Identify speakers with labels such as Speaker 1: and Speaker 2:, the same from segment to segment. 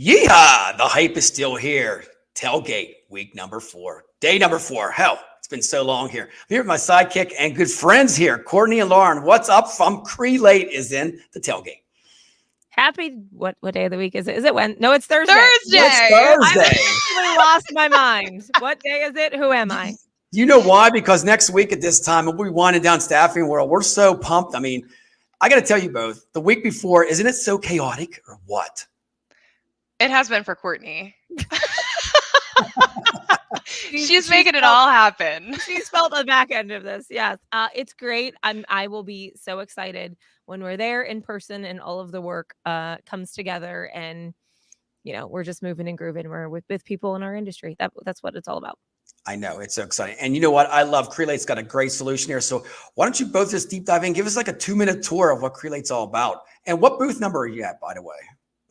Speaker 1: Yeehaw! The hype is still here. Tailgate, week number 4. Day number 4. Hell, it's been so long here. I'm here with my sidekick and good friends here, Courtney and Lauren. What's up from Crelate is in the tailgate.
Speaker 2: Happy, what day of the week is it? Is it when? No, it's Thursday.
Speaker 1: It's
Speaker 2: I
Speaker 1: Thursday.
Speaker 2: actually lost my mind. What day is it? Who am I?
Speaker 1: You know why? Because next week at this time, we'll be winding down Staffing World. We're so pumped. I mean, I got to tell you both, the week before, isn't it so chaotic or what?
Speaker 3: It has been for Courtney. She's making it all happen.
Speaker 2: She's felt the back end of this. Yes. It's great. I will be so excited when we're there in person and all of the work comes together and, we're just moving and grooving. We're with people in our industry. That's what it's all about.
Speaker 1: I know. It's so exciting. And you know what? I love Crelate's got a great solution here. So why don't you both just deep dive in? Give us like a 2-minute tour of what Crelate's all about. And what booth number are you at, by the way?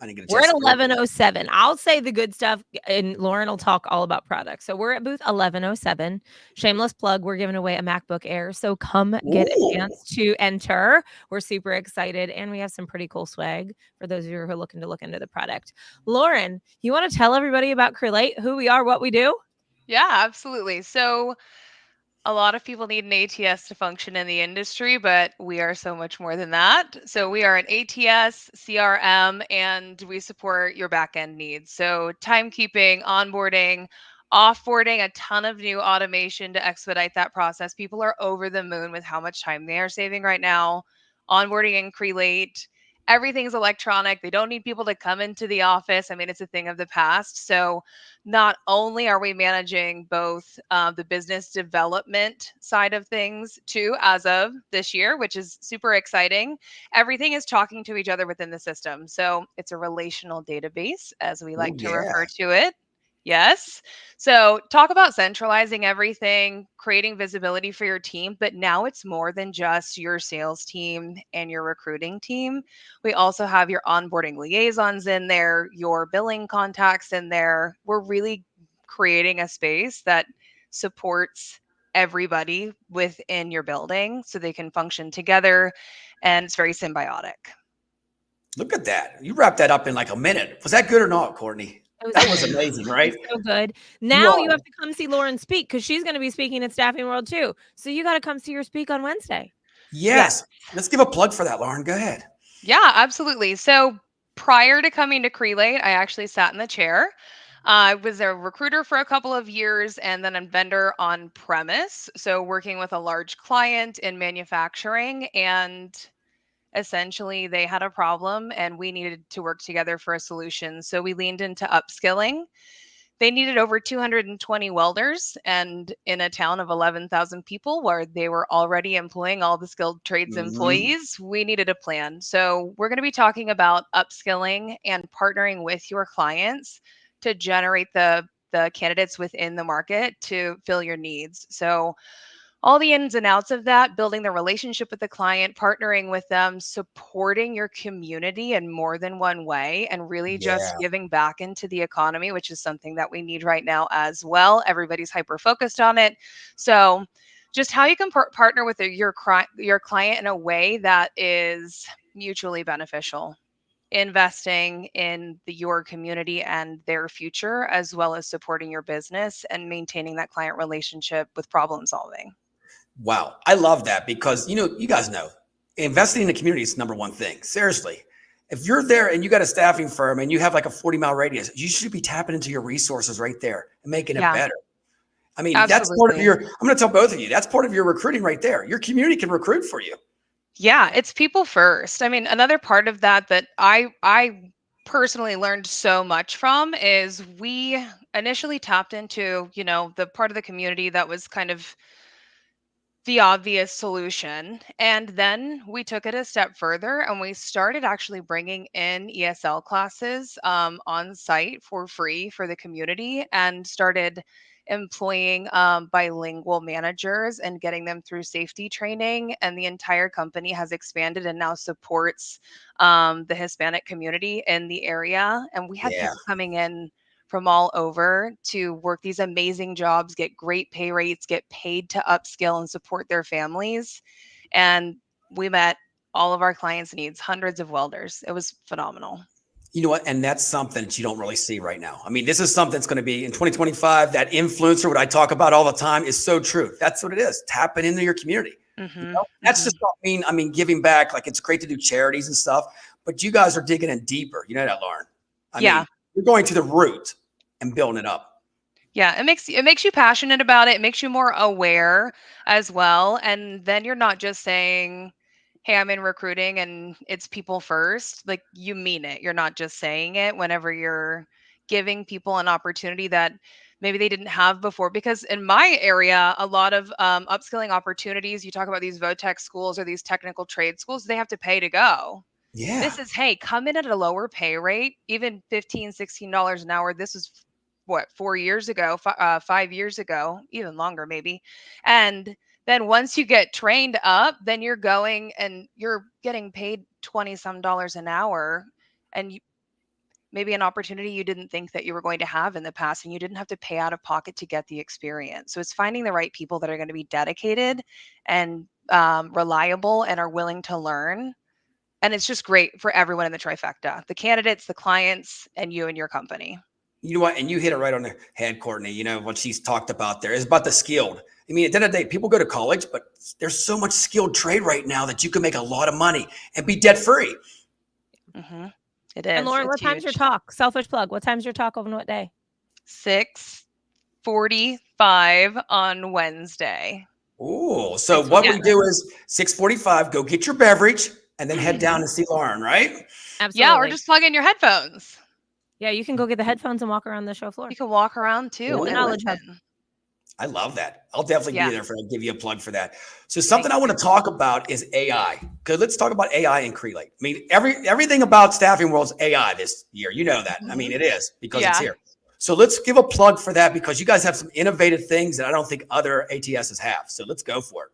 Speaker 1: I didn't get a chance.
Speaker 2: We're at 1107. I'll say the good stuff, and Lauren will talk all about products. So we're at booth 1107. Shameless plug. We're giving away a MacBook Air. So come get a chance to enter. We're super excited. And we have some pretty cool swag for those of you who are looking to look into the product. Lauren, you want to tell everybody about Crelate, who we are, what we do?
Speaker 3: Yeah, absolutely. So a lot of people need an ATS to function in the industry, but we are so much more than that. So we are an ATS, CRM, and we support your backend needs. So timekeeping, onboarding, offboarding, a ton of new automation to expedite that process. People are over the moon with how much time they are saving right now. Onboarding in Crelate. Everything's electronic. They don't need people to come into the office. I mean, it's a thing of the past. So not only are we managing both the business development side of things too, as of this year, which is super exciting, everything is talking to each other within the system. So it's a relational database, as we like to refer to it. Yes. So talk about centralizing everything, creating visibility for your team, but now it's more than just your sales team and your recruiting team. We also have your onboarding liaisons in there, your billing contacts in there. We're really creating a space that supports everybody within your building so they can function together, and it's very symbiotic.
Speaker 1: Look at that. You wrapped that up in like a minute. Was that good or not, Courtney? That was amazing, right?
Speaker 2: So good. Now you have to come see Lauren speak because she's going to be speaking at Staffing World too. So you got to come see her speak on Wednesday.
Speaker 1: Yes. Let's give a plug for that, Lauren. Go ahead.
Speaker 3: Yeah, absolutely. So prior to coming to Crelate, I actually sat in the chair. I was a recruiter for a couple of years and then a vendor on premise. So working with a large client in manufacturing, and essentially they had a problem and we needed to work together for a solution. So we leaned into upskilling. They needed over 220 welders, and in a town of 11,000 people where they were already employing all the skilled trades employees, we needed a plan. So we're going to be talking about upskilling and partnering with your clients to generate the candidates within the market to fill your needs. So all the ins and outs of that, building the relationship with the client, partnering with them, supporting your community in more than one way, and really just giving back into the economy, which is something that we need right now as well. Everybody's hyper focused on it. So just how you can partner with your client in a way that is mutually beneficial, investing in your community and their future, as well as supporting your business and maintaining that client relationship with problem solving.
Speaker 1: Wow. I love that because, you guys know, investing in the community is the number one thing. Seriously. If you're there and you got a staffing firm and you have like a 40-mile radius, you should be tapping into your resources right there and making it better. I mean, that's part of I'm going to tell both of you, that's part of your recruiting right there. Your community can recruit for you.
Speaker 3: Yeah, it's people first. I mean, another part of that I personally learned so much from is we initially tapped into, the part of the community that was kind of the obvious solution. And then we took it a step further and we started actually bringing in ESL classes on site for free for the community, and started employing bilingual managers and getting them through safety training. And the entire company has expanded and now supports the Hispanic community in the area. And we had people coming in from all over to work these amazing jobs, get great pay rates, get paid to upskill and support their families. And we met all of our clients' needs, hundreds of welders. It was phenomenal.
Speaker 1: You know what? And that's something that you don't really see right now. I mean, this is something that's going to be in 2025. That influencer, what I talk about all the time, is so true. That's what it is. Tapping into your community. That's just not I mean, giving back. Like, it's great to do charities and stuff, but you guys are digging in deeper. You know that, Lauren? I mean, you're going to the root and building it up.
Speaker 3: Yeah, it makes you passionate about it. It makes you more aware as well. And then you're not just saying, "Hey, I'm in recruiting and it's people first." Like, you mean it. You're not just saying it whenever you're giving people an opportunity that maybe they didn't have before. Because in my area, a lot of upskilling opportunities, you talk about these VOTEC schools or these technical trade schools, they have to pay to go.
Speaker 1: Yeah.
Speaker 3: This is, hey, come in at a lower pay rate, even $15, $16 an hour. This was what, 4 years ago, 5 years ago, even longer maybe. And then once you get trained up, then you're going and you're getting paid 20 some dollars an hour, and maybe an opportunity you didn't think that you were going to have in the past, and you didn't have to pay out of pocket to get the experience. So it's finding the right people that are going to be dedicated and reliable and are willing to learn. And it's just great for everyone in the trifecta, the candidates, the clients, and you and your company.
Speaker 1: You know what? And you hit it right on the head, Courtney. You know, what she's talked about there is about the skilled. I mean, at the end of the day, people go to college, but there's so much skilled trade right now that you can make a lot of money and be debt free.
Speaker 3: It is.
Speaker 2: And Lauren, what time's your talk? Selfish plug. What time's your talk on what day?
Speaker 3: 6:45 on Wednesday.
Speaker 1: Oh, so what we do is 6:45, go get your beverage and then head down and see Lauren, right?
Speaker 2: Absolutely.
Speaker 3: Yeah, or just plug in your headphones.
Speaker 2: Yeah, you can go get the headphones and walk around the show floor.
Speaker 3: You can walk around too.
Speaker 2: Knowledge hub.
Speaker 1: I love that. I'll definitely be there I'll give you a plug for that. So something I want to talk about is AI. Because let's talk about AI and Crelate. I mean, everything about staffing world is AI this year. You know that. I mean, it is because it's here. So let's give a plug for that, because you guys have some innovative things that I don't think other ATSs have. So let's go for it.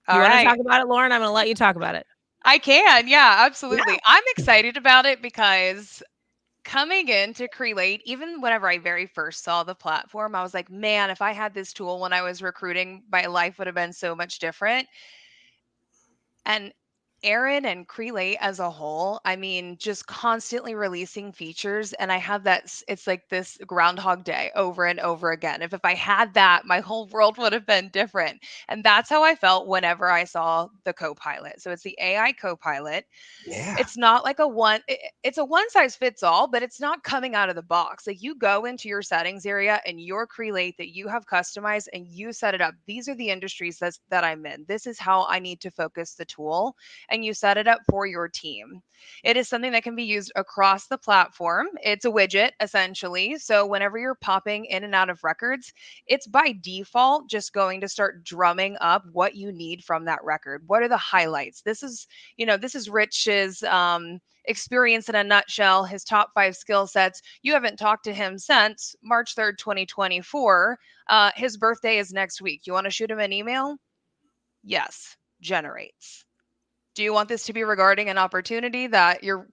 Speaker 2: You want to talk about it, Lauren? I'm going to let you talk about it.
Speaker 3: I can. Yeah, absolutely. Yeah. I'm excited about it because coming into Crelate, even whenever I very first saw the platform, I was like, man, if I had this tool when I was recruiting, my life would have been so much different. And Aaron and Crelate as a whole, I mean, just constantly releasing features. And I have that, it's like this Groundhog Day over and over again. If I had that, my whole world would have been different. And that's how I felt whenever I saw the Copilot. So it's the AI Copilot.
Speaker 1: Yeah.
Speaker 3: It's not like it's a one size fits all, but it's not coming out of the box. Like, you go into your settings area and your Crelate that you have customized and you set it up. These are the industries that I'm in. This is how I need to focus the tool. And you set it up for your team. It is something that can be used across the platform. It's a widget, essentially. So whenever you're popping in and out of records, it's by default just going to start drumming up what you need from that record. What are the highlights? This is Rich's experience in a nutshell, his top 5 skill sets. You haven't talked to him since March 3rd, 2024. His birthday is next week. You want to shoot him an email? Yes. Generates. Do you want this to be regarding an opportunity that you're,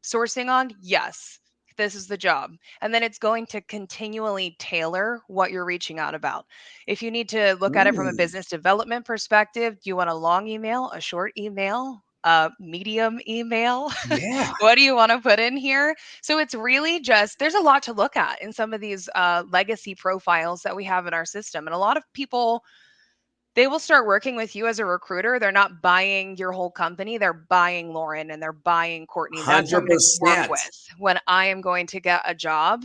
Speaker 3: sourcing on? Yes. This is the job. And then it's going to continually tailor what you're reaching out about. If you need to look at it from a business development perspective, do you want a long email, a short email, a medium email?
Speaker 1: Yeah.
Speaker 3: What do you want to put in here? So it's really just, there's a lot to look at in some of these legacy profiles that we have in our system. And a lot of people, they will start working with you as a recruiter. They're not buying your whole company. They're buying Lauren and they're buying Courtney. That's who I'm going to work with when I am going to get a job.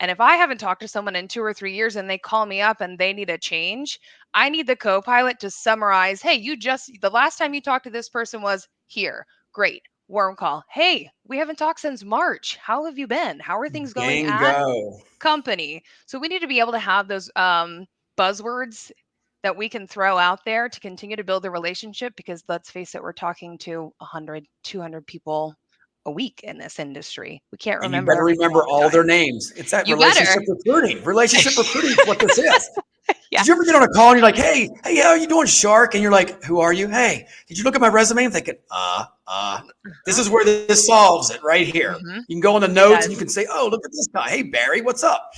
Speaker 3: And if I haven't talked to someone in 2 or 3 years and they call me up and they need a change, I need the Copilot to summarize, hey, the last time you talked to this person was here. Great. Warm call. Hey, we haven't talked since March. How have you been? How are things going at company? So we need to be able to have those buzzwords that we can throw out there to continue to build the relationship, because let's face it, we're talking to 100, 200 people a week in this industry. We can't remember.
Speaker 1: And you better remember all their names. It's that relationship recruiting. Relationship recruiting is what this is. Yeah. Did you ever get on a call and you're like, hey, how are you doing, Shark? And you're like, who are you? Hey, did you look at my resume? I'm thinking, this is where this solves it right here. You can go on the notes and you can say, oh, look at this guy. Hey, Barry, what's up?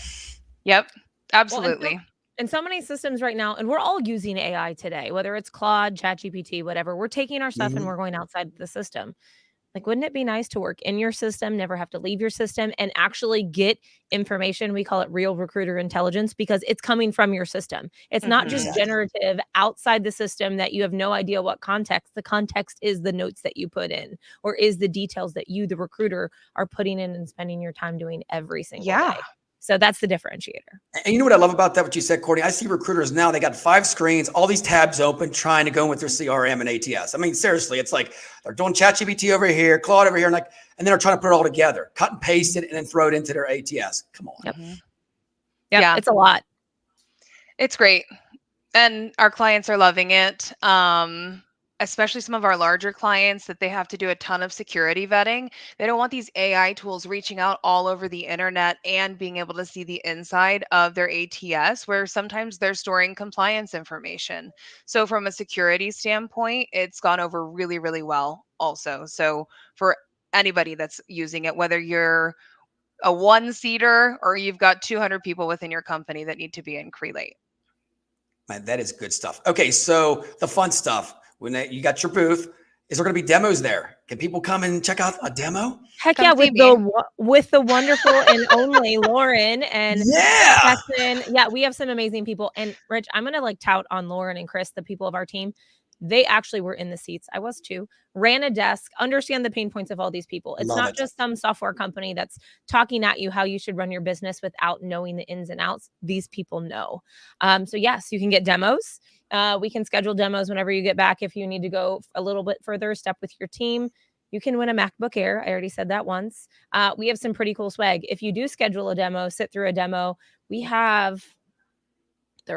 Speaker 3: Yep, absolutely.
Speaker 2: And so many systems right now, and we're all using AI today, whether it's Claude, ChatGPT, whatever. We're taking our stuff and we're going outside the system. Like, wouldn't it be nice to work in your system, never have to leave your system, and actually get information? We call it real recruiter intelligence because it's coming from your system. It's not just
Speaker 3: Mhm.
Speaker 2: generative outside the system that you have no idea what context. The context is the notes that you put in, or is the details that you, the recruiter, are putting in and spending your time doing every single
Speaker 3: Yeah.
Speaker 2: day. So that's the differentiator.
Speaker 1: And you know what I love about that, what you said, Courtney? I see recruiters now, they got 5 screens, all these tabs open, trying to go with their CRM and ATS. I mean, seriously, it's like they're doing ChatGPT over here, Claude over here, and then they're trying to put it all together, cut and paste it, and then throw it into their ATS. Come on.
Speaker 2: Yep.
Speaker 3: Mhm.
Speaker 2: Yep.
Speaker 3: Yeah.
Speaker 2: It's a lot.
Speaker 3: It's great. And our clients are loving it. Especially some of our larger clients that they have to do a ton of security vetting. They don't want these AI tools reaching out all over the internet and being able to see the inside of their ATS, where sometimes they're storing compliance information. So, from a security standpoint, it's gone over really, really well, also. So, for anybody that's using it, whether you're a one-seater or you've got 200 people within your company that need to be in Crelate.
Speaker 1: Man, that is good stuff. Okay, so the fun stuff. When you got your booth, is there going to be demos there? Can people come and check out a demo?
Speaker 2: Heck
Speaker 3: Come
Speaker 2: yeah,
Speaker 3: see
Speaker 2: with the wonderful and only Lauren and
Speaker 1: Yeah.
Speaker 2: Jackson. Yeah, we have some amazing people. And Rich, I'm gonna like tout on Lauren and Chris, the people of our team. They actually were in the seats. I was too. Ran a desk, understand the pain points of all these people. It's
Speaker 1: Love
Speaker 2: not
Speaker 1: it.
Speaker 2: just some software company that's talking at you how you should run your business without knowing the ins and outs. These people know. So yes, you can get demos. We can schedule demos whenever you get back. If you need to go a little bit further, step with your team. You can win a MacBook Air. I already said that once. We have some pretty cool swag. If you do schedule a demo, sit through a demo, they're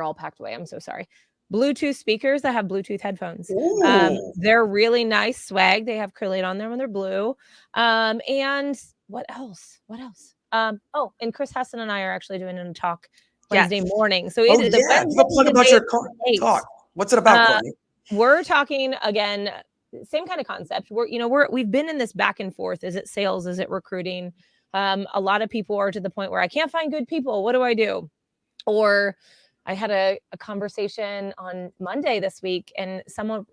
Speaker 2: all packed away. I'm so sorry. Bluetooth speakers that have Bluetooth headphones.
Speaker 1: Ooh.
Speaker 2: They're really nice swag. They have Crelate on them when they're blue. And what else? Oh, and Chris Hassan and I are actually doing a talk Wednesday
Speaker 3: Yes.
Speaker 2: morning. So
Speaker 1: Oh,
Speaker 2: the
Speaker 1: yeah.
Speaker 2: Wednesday
Speaker 1: Give a plug
Speaker 2: is the
Speaker 1: about
Speaker 2: day
Speaker 1: your
Speaker 2: of
Speaker 1: talk. What's it about, Courtney?
Speaker 2: We're talking again, same kind of concept. We've been in this back and forth. Is it sales? Is it recruiting? A lot of people are to the point where I can't find good people. What do I do? Or I had a conversation on Monday this week, and someone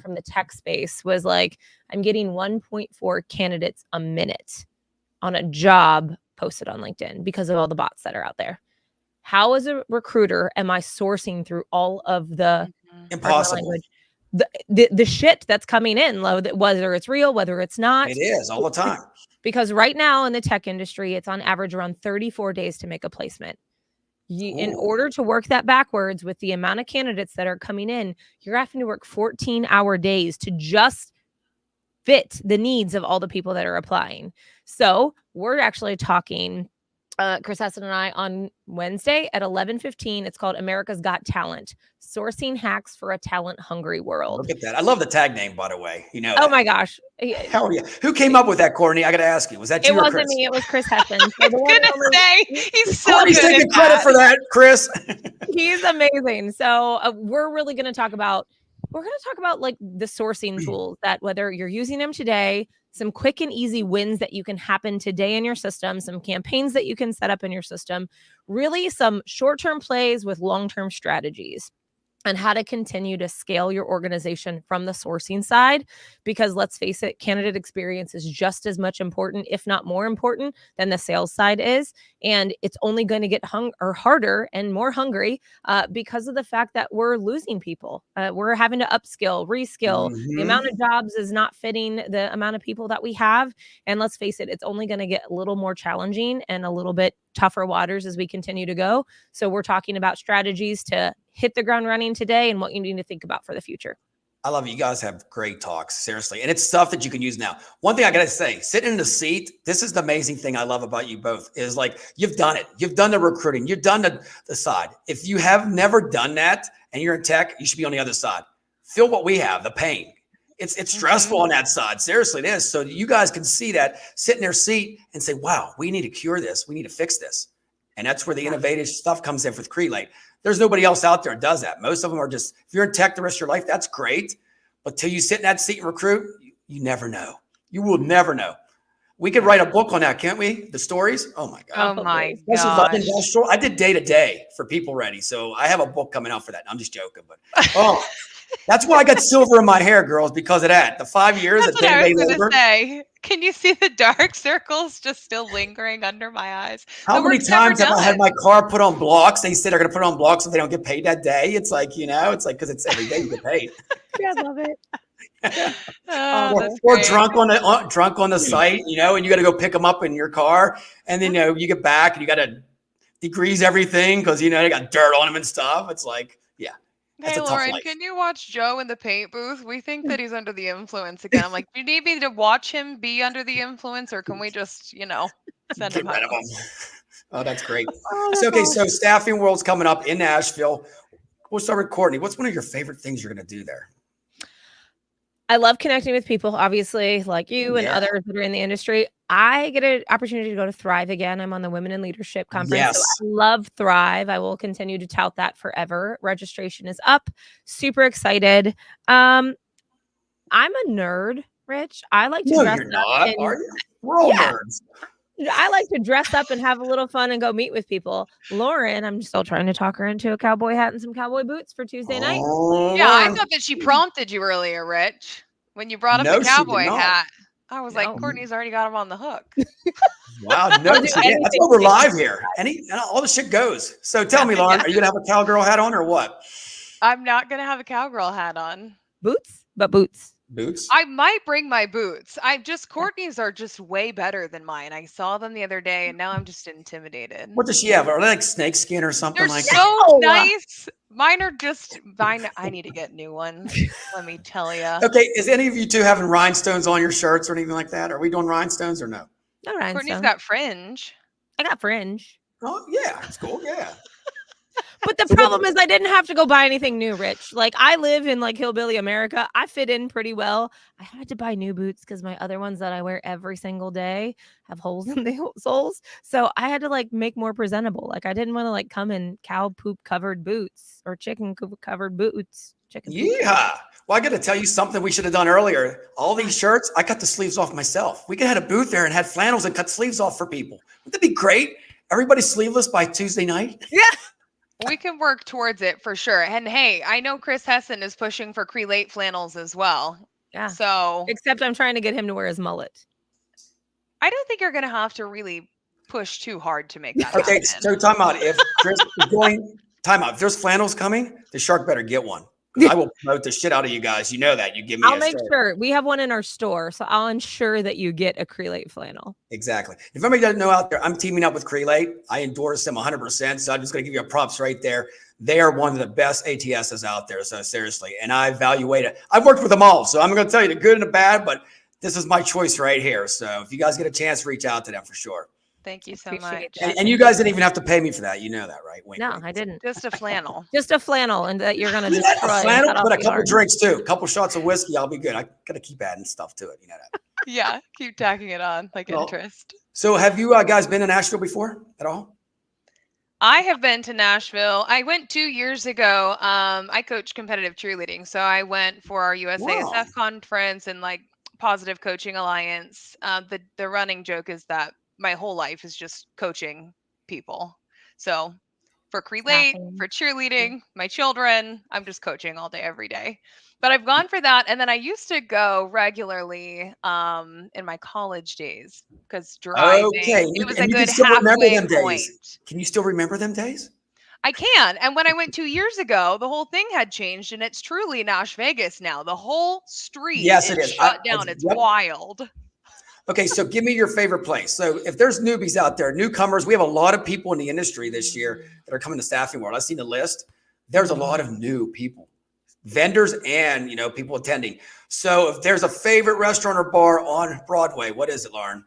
Speaker 2: from the tech space was like, I'm getting 1.4 candidates a minute on a job posted on LinkedIn because of all the bots that are out there. How, as a recruiter, am I sourcing through all of the
Speaker 1: Impossible.
Speaker 2: the shit that's coming in, whether it's real, whether it's not?
Speaker 1: It is all the time.
Speaker 2: Because right now in the tech industry, it's on average around 34 days to make a placement. In order to work that backwards with the amount of candidates that are coming in, you're having to work 14-hour days to just fit the needs of all the people that are applying. So we're actually talking, Chris Hassan and I, on Wednesday at 11:15. It's called America's Got Talent: Sourcing Hacks for a Talent-Hungry World.
Speaker 1: Look at that. I love the tag name, by the way. You know.
Speaker 2: Oh
Speaker 1: that.
Speaker 2: my gosh.
Speaker 1: Hell yeah. Who came up with that, Courtney? I got to ask you. Was that you
Speaker 2: It
Speaker 1: or
Speaker 2: wasn't
Speaker 1: Chris?
Speaker 2: me. It was Chris Hassan. So
Speaker 3: I was gonna say he's so
Speaker 1: Courtney's
Speaker 3: good
Speaker 1: taking
Speaker 3: at
Speaker 1: credit
Speaker 3: that.
Speaker 1: for that, Chris.
Speaker 2: He's amazing. So we're really going to talk about like the sourcing tools, that whether you're using them today, some quick and easy wins that you can happen today in your system, some campaigns that you can set up in your system, really some short-term plays with long-term strategies, and how to continue to scale your organization from the sourcing side. Because let's face it, candidate experience is just as much important, if not more important, than the sales side is. And it's only going to get harder and more hungry because of the fact that we're losing people. We're having to upskill, reskill. The amount of jobs is not fitting the amount of people that we have. And let's face it, it's only going to get a little more challenging and a little bit tougher waters as we continue to go. So we're talking about strategies to hit the ground running today and what you need to think about for the future.
Speaker 1: I love it. You guys have great talks, seriously. And it's stuff that you can use now. One thing I got to say, sitting in the seat, this is the amazing thing I love about you both, is like, you've done it. You've done the recruiting. You've done the side. If you have never done that and you're in tech, you should be on the other side. Feel what we have, the pain. It's stressful on that side. Seriously, it is. So you guys can see that, sit in their seat and say, wow, we need to cure this. We need to fix this. And that's where the innovative stuff comes in with Crelate. There's nobody else out there that does that. Most of them are just, if you're in tech the rest of your life, that's great. But till you sit in that seat and recruit, you never know. You will never know. We could write a book on that, can't we? The stories. Oh my God.
Speaker 3: Oh my
Speaker 1: Especially
Speaker 3: gosh.
Speaker 1: I did day to day for People Ready. So I have a book coming out for that. I'm just joking, but that's why I got silver in my hair, girls, because of that. The 5 years
Speaker 3: That's
Speaker 1: of
Speaker 3: what I
Speaker 1: day-to-day
Speaker 3: was
Speaker 1: labor.
Speaker 3: gonna say. Can you see the dark circles just still lingering under my eyes?
Speaker 1: How
Speaker 3: The
Speaker 1: many
Speaker 3: work's never
Speaker 1: times have I had
Speaker 3: done.
Speaker 1: my car put on blocks? They say they're going to put it on blocks if they don't get paid that day. It's like, it's like, because it's every day you get paid.
Speaker 2: Yeah, I love it.
Speaker 3: Oh,
Speaker 1: or,
Speaker 3: that's
Speaker 1: or
Speaker 3: great.
Speaker 1: drunk on the site, and you got to go pick them up in your car. And then, you get back and you got to degrease everything because, they got dirt on them and stuff. It's like, yeah. That's
Speaker 3: Hey,
Speaker 1: a tough
Speaker 3: Lauren,
Speaker 1: life.
Speaker 3: can you watch Joe in the paint booth? We think that he's under the influence again. I'm like, do you need me to watch him be under the influence, or can we just, send
Speaker 1: Get
Speaker 3: him
Speaker 1: rid
Speaker 3: home?
Speaker 1: of them. Oh, that's great.
Speaker 2: Oh,
Speaker 1: So,
Speaker 2: that's
Speaker 1: so Staffing World's coming up in Nashville. We'll start with Courtney. What's one of your favorite things you're going to do there?
Speaker 2: I love connecting with people, obviously, like you and others that are in the industry. I get an opportunity to go to Thrive again. I'm on the Women in Leadership Conference.
Speaker 1: Yes.
Speaker 2: So I love Thrive. I will continue to tout that forever. Registration is up. Super excited. I'm a nerd, Rich. I like to
Speaker 1: No,
Speaker 2: dress
Speaker 1: you're
Speaker 2: up.
Speaker 1: not, are you? We're all nerds.
Speaker 2: I like to dress up and have a little fun and go meet with people. Lauren, I'm still trying to talk her into a cowboy hat and some cowboy boots for Tuesday night.
Speaker 1: Oh,
Speaker 3: Yeah, I
Speaker 1: Lauren.
Speaker 3: thought that she prompted you earlier, Rich, when you brought up
Speaker 1: No,
Speaker 3: the
Speaker 1: she did
Speaker 3: cowboy
Speaker 1: not.
Speaker 3: hat. I was like,
Speaker 2: No.
Speaker 3: Courtney's already got him on the hook.
Speaker 1: Wow, no,
Speaker 2: I'll do
Speaker 1: she didn't. That's
Speaker 2: anything
Speaker 1: why we're
Speaker 2: to
Speaker 1: live here. All the shit goes. So tell me, Lauren, are you gonna have a cowgirl hat on or what?
Speaker 3: I'm not gonna have a cowgirl hat on.
Speaker 2: Boots, but boots.
Speaker 1: Boots?
Speaker 3: I might bring my boots. Courtney's are just way better than mine. I saw them the other day and now I'm just intimidated.
Speaker 1: What does she have? Are they like snake skin or something
Speaker 3: They're
Speaker 1: like
Speaker 3: so
Speaker 1: that?
Speaker 3: nice. Mine are just mine. I need to get new ones. Let me tell you.
Speaker 1: Okay, is any of you two having rhinestones on your shirts or anything like that? Are we doing rhinestones or no?
Speaker 2: No rhinestones.
Speaker 3: Courtney's got fringe.
Speaker 2: I got fringe.
Speaker 1: Oh, yeah, it's cool. Yeah.
Speaker 2: But the problem is I didn't have to go buy anything new, Rich. Like I live in like hillbilly America. I fit in pretty well. I had to buy new boots because my other ones that I wear every single day have holes in the soles. So I had to like make more presentable. Like I didn't want to like come in cow poop covered boots or chicken poop covered boots.
Speaker 1: Yeah. Well, I got to tell you something we should have done earlier. All these shirts, I cut the sleeves off myself. We could have had a booth there and had flannels and cut sleeves off for people. Wouldn't that be great? Everybody sleeveless by Tuesday night?
Speaker 2: Yeah.
Speaker 3: We can work towards it for sure. And hey, I know Chris Hessen is pushing for Crelate flannels as well.
Speaker 2: Yeah.
Speaker 3: So
Speaker 2: except I'm trying to get him to wear his mullet.
Speaker 3: I don't think you're going to have to really push too hard to make that happen.
Speaker 1: Okay, so time out. If Chris is going, time out. If there's flannels coming, the shark better get one. I will promote the shit out of you guys. You know that. You give me
Speaker 2: I'll make sure. We have one in our store, so I'll ensure that you get a Crelate flannel.
Speaker 1: Exactly. If anybody doesn't know out there, I'm teaming up with Crelate. I endorse them 100%. So I'm just going to give you a props right there. They are one of the best ATSs out there. So seriously, and I evaluate it. I've worked with them all. So I'm going to tell you the good and the bad, but this is my choice right here. So if you guys get a chance, reach out to them for sure.
Speaker 3: Thank you so
Speaker 2: Appreciate
Speaker 3: much.
Speaker 1: And you guys didn't even have to pay me for that. You know that, right? Wink,
Speaker 2: No,
Speaker 1: wink.
Speaker 2: I didn't.
Speaker 3: Just a flannel.
Speaker 2: Just a flannel, and that you're gonna
Speaker 1: Yeah,
Speaker 2: destroy.
Speaker 1: a flannel,
Speaker 2: and cut
Speaker 1: but a
Speaker 2: off the
Speaker 1: couple
Speaker 2: arm.
Speaker 1: drinks too. A couple shots of whiskey. I'll be good. I got to keep adding stuff to it. You know that.
Speaker 3: Yeah, keep tacking it on like
Speaker 1: Well,
Speaker 3: interest.
Speaker 1: So have you guys been to Nashville before at all?
Speaker 3: I have been to Nashville. I went 2 years ago. I coach competitive cheerleading. So I went for our USASF
Speaker 1: Wow.
Speaker 3: conference and like Positive Coaching Alliance. The running joke is that my whole life is just coaching people. So for Crelate,
Speaker 2: Staffing.
Speaker 3: for cheerleading, my children, I'm just coaching all day, every day. But I've gone for that. And then I used to go regularly in my college days because driving,
Speaker 1: Okay.
Speaker 3: it was
Speaker 1: And
Speaker 3: a
Speaker 1: you can
Speaker 3: good
Speaker 1: still remember
Speaker 3: halfway
Speaker 1: them days.
Speaker 3: point.
Speaker 1: Can you still remember them days?
Speaker 3: I can. And when I went 2 years ago, the whole thing had changed and it's truly Nash Vegas now. The whole street
Speaker 1: Yes, it is.
Speaker 3: shut down. It's
Speaker 1: Yep.
Speaker 3: wild.
Speaker 1: Okay, so give me your favorite place. So if there's newbies out there, newcomers, we have a lot of people in the industry this year that are coming to Staffing World. I've seen the list. There's a lot of new people, vendors and, people attending. So if there's a favorite restaurant or bar on Broadway, what is it, Lauren?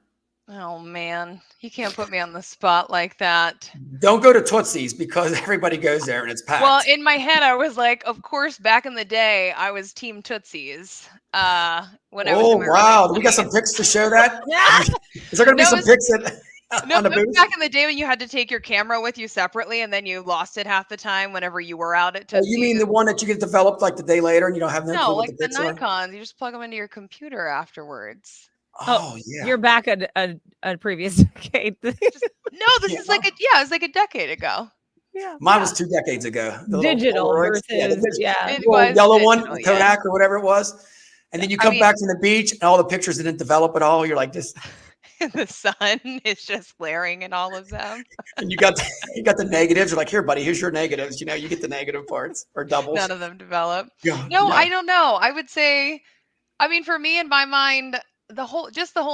Speaker 3: Oh man, you can't put me on the spot like that.
Speaker 1: Don't go to Tootsie's because everybody goes there and it's packed.
Speaker 3: Well, in my head, I was like, of course, back in the day, I was Team Tootsie's. When I was in
Speaker 1: Oh,
Speaker 3: my
Speaker 1: wow.
Speaker 3: early
Speaker 1: We got some
Speaker 3: 20s.
Speaker 1: pics to show that?
Speaker 2: Yeah.
Speaker 1: Is there going to be
Speaker 3: No,
Speaker 1: some pics
Speaker 3: No,
Speaker 1: on the
Speaker 3: it was
Speaker 1: booth?
Speaker 3: back in the day when you had to take your camera with you separately, and then you lost it half the time whenever you were out at
Speaker 1: Oh,
Speaker 3: Tootsie's.
Speaker 1: you mean the one that you get developed like the day later and you don't have no
Speaker 3: No,
Speaker 1: clue what
Speaker 3: like
Speaker 1: the
Speaker 3: the
Speaker 1: pics are?
Speaker 3: Nikons. You just plug them into your computer afterwards.
Speaker 1: Oh, yeah.
Speaker 2: You're back at a previous decade.
Speaker 3: No, this is like it's like a decade ago.
Speaker 2: Yeah.
Speaker 1: Mine was 2 decades ago. The little
Speaker 2: Digital
Speaker 1: Polaroids.
Speaker 2: versus
Speaker 1: Yeah, the
Speaker 2: yeah.
Speaker 3: It
Speaker 1: little
Speaker 3: was
Speaker 1: yellow
Speaker 3: digital,
Speaker 1: one,
Speaker 3: yeah.
Speaker 1: Kodak or whatever it was. And then you come back from the beach and all the pictures didn't develop at all. You're like this.
Speaker 3: The sun is just glaring in all of them.
Speaker 1: And you got the negatives. You're like, here, buddy, here's your negatives. You know, you get the negative parts or doubles.
Speaker 3: None of them develop.
Speaker 1: Yeah,
Speaker 3: No, I don't know. I would say, I mean, for me in my mind, the whole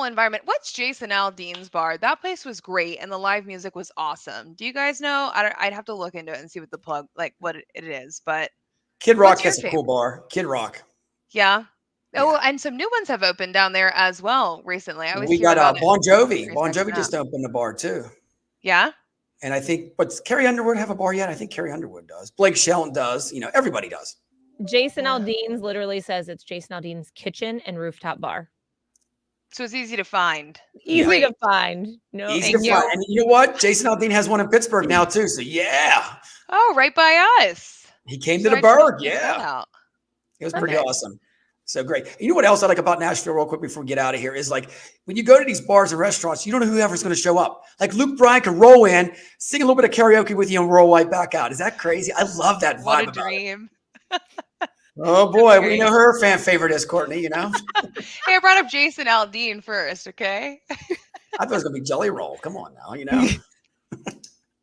Speaker 3: environment. What's Jason Aldean's bar? That place was great and the live music was awesome. Do you guys know? I'd have to look into it and see what what it is. But
Speaker 1: Kid Rock has a cool bar. Kid Rock.
Speaker 3: Yeah. Oh, and some new ones have opened down there as well recently. I always
Speaker 1: we
Speaker 3: hear
Speaker 1: got
Speaker 3: about
Speaker 1: Bon Jovi.
Speaker 3: it.
Speaker 1: Bon Jovi just opened a bar too.
Speaker 3: Yeah.
Speaker 1: And I think, but does Carrie Underwood have a bar yet? I think Carrie Underwood does. Blake Shelton does. You know, everybody does.
Speaker 2: Jason Aldean's literally says it's Jason Aldean's kitchen and rooftop bar.
Speaker 3: So it's easy to find.
Speaker 2: Easy to find. No,
Speaker 1: easy to find. And you know what? Jason Aldean has one in Pittsburgh now too. So yeah.
Speaker 3: Oh, right by us.
Speaker 1: He came to the Berg. Yeah. It was pretty awesome. So great. You know what else I like about Nashville real quick before we get out of here is like when you go to these bars and restaurants, you don't know whoever's going to show up. Like Luke Bryan can roll in, sing a little bit of karaoke with you and roll right back out. Is that crazy? I love that vibe.
Speaker 3: What a dream.
Speaker 1: Oh boy. We know who her fan favorite is, Courtney, you know?
Speaker 3: Hey, I brought up Jason Aldean first. Okay.
Speaker 1: I thought it was going to be Jelly Roll. Come on now, you know?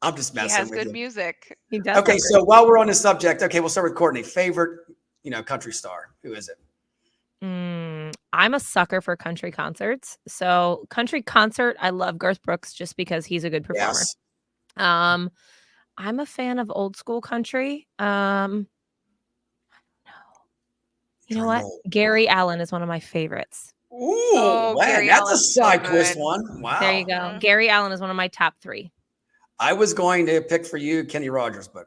Speaker 1: I'm just messing with you.
Speaker 3: He has good music.
Speaker 2: He does.
Speaker 1: Okay. So while we're on this subject, okay, we'll start with Courtney. Favorite, country star. Who is it?
Speaker 2: I'm a sucker for country concerts. So country concert, I love Garth Brooks just because he's a good performer.
Speaker 1: Yes.
Speaker 2: I'm a fan of old school country. I don't know. You know what? Gary Allen is one of my favorites.
Speaker 1: Ooh, man, that's a side twist one. Wow.
Speaker 2: There you go. Gary Allen is one of my top 3.
Speaker 1: I was going to pick for you Kenny Rogers, but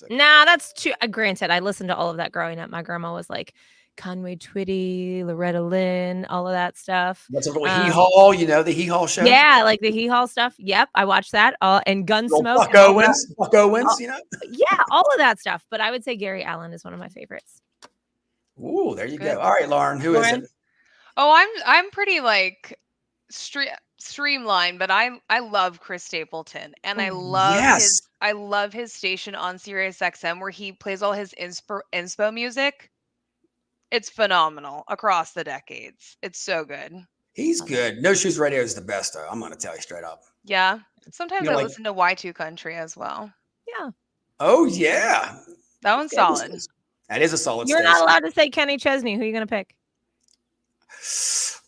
Speaker 2: nah, that's too. Granted, I listened to all of that growing up. My grandma was like Conway Twitty, Loretta Lynn, all of that stuff.
Speaker 1: That's a little hee-haw, the hee-haw show.
Speaker 2: Yeah, like the hee-haw stuff. Yep, I watched that. And Gunsmoke.
Speaker 1: Buck Owens,
Speaker 2: Yeah, all of that stuff. But I would say Gary Allen is one of my favorites.
Speaker 1: Ooh, there you go. All right, Lauren, who is it?
Speaker 3: Oh, I'm pretty like streamlined, but I love Chris Stapleton, and I love his station on Sirius XM where he plays all his inspo music. It's phenomenal across the decades. It's so good.
Speaker 1: He's good. No Shoes Radio is the best, though. I'm going to tell you straight up.
Speaker 3: Yeah. Sometimes I listen to Y2 Country as well.
Speaker 2: Yeah.
Speaker 1: Oh, yeah.
Speaker 3: That one's solid.
Speaker 1: That is a solid
Speaker 2: You're
Speaker 1: station.
Speaker 2: not allowed to say Kenny Chesney. Who are you going to pick?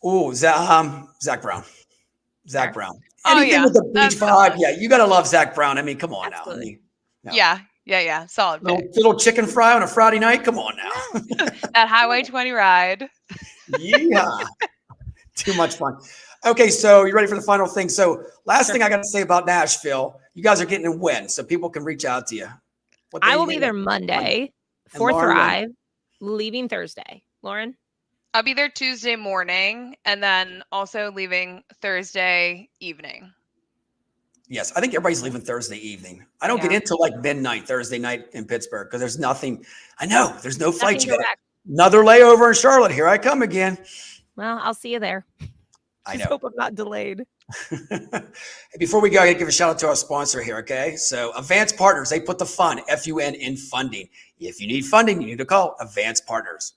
Speaker 1: Oh, Zach Brown. Zach Brown.
Speaker 3: Oh,
Speaker 1: Anything with the beach vibe. Yeah, you got to love Zach Brown. I mean, come on now.
Speaker 3: Yeah. Solid pick.
Speaker 1: Little chicken fry on a Friday night. Come on now.
Speaker 3: That Highway 20 ride.
Speaker 1: Yeah. Too much fun. Okay, so you ready for the final thing? So last thing I got to say about Nashville, you guys are getting a win, so people can reach out to you.
Speaker 2: I will be there Monday for Thrive, leaving Thursday. Lauren?
Speaker 3: I'll be there Tuesday morning and then also leaving Thursday evening.
Speaker 1: Yes, I think everybody's leaving Thursday evening. I don't get into like midnight Thursday night in Pittsburgh because there's nothing. I know there's no flight. You got another layover in Charlotte. Here I come again.
Speaker 2: Well, I'll see you there.
Speaker 1: I
Speaker 2: know. Hope I'm not delayed.
Speaker 1: Before we go, I got to give a shout out to our sponsor here. Okay, so Advanced Partners, they put the fun FUN in funding. If you need funding, you need to call Advanced Partners.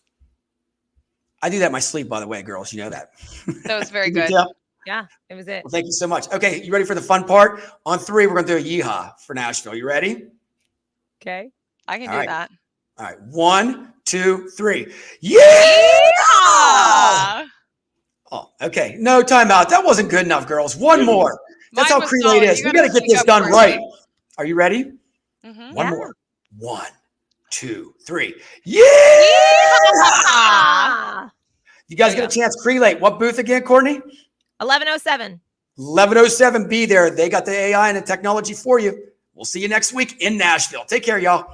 Speaker 1: I do that in my sleep, by the way, girls. You know that.
Speaker 3: That was very good.
Speaker 2: Yeah, it was it.
Speaker 1: Well, thank you so much. Okay, you ready for the fun part? On 3, we're going to do a yeehaw for Nashville. You ready?
Speaker 2: Okay.
Speaker 3: I can do that.
Speaker 1: All right. 1, 2, 3. Yeehaw! Oh, okay. No timeout. That wasn't good enough, girls. One more. That's how Crelate is. We got to get this done right. Are you ready?
Speaker 3: Mm-hmm.
Speaker 1: One more. 1, 2, 3. Yeehaw! You guys get a chance. Crelate. What booth again, Courtney?
Speaker 2: 1107.
Speaker 1: 1107. Be there. They got the AI and the technology for you. We'll see you next week in Nashville. Take care, y'all.